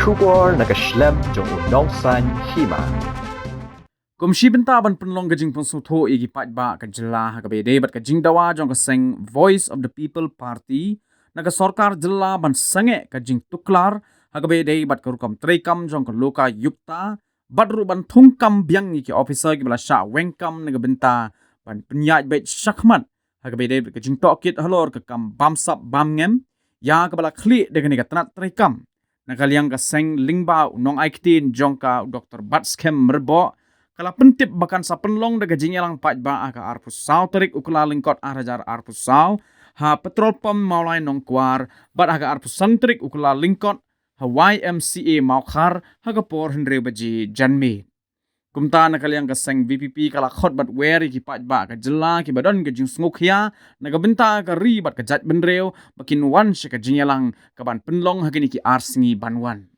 Shubor nakaslem jong unongsan Hima. Kumshi benta ban penlong gajing ponsutho igi Paidbah ka Jylla ka bede bat ka jingdawa jong ka seng Voice of the People Party naga sorkar Jylla ban sange ka jing tuklar ha ka bede bat ka rukam trekam jong ka loka yukta bat ru ban thungkam biang ki officer ki bala sha wengkam naga benta ban penyaj bet shakmat ha ka bede ka jing tokit halor ka kam bamsap bamngem ya ka bala khli de ka tanat trekam nakaliang ka seng lingba unong aiktin jong ka Dr. Batskem merbo kala pentip bakan sa penlong daga Jingïalang Paidbah ka arpusau terik ukula lingkot arajar arpusau ha petrol pom Mawlai nongkwar bat aga arpusan terik ukula lingkot ha YMCA Mawkhar ha ka por henre baji janmi kumta nakaliang ka seng VPP kala Khot bat weri ki Paidbah ka Jylla ki badon ka jing sngukya naga benta ka ri bat ka jat benreu bakin wan ka Jingïalang ka ban penlong ha kini ki arsingi banwan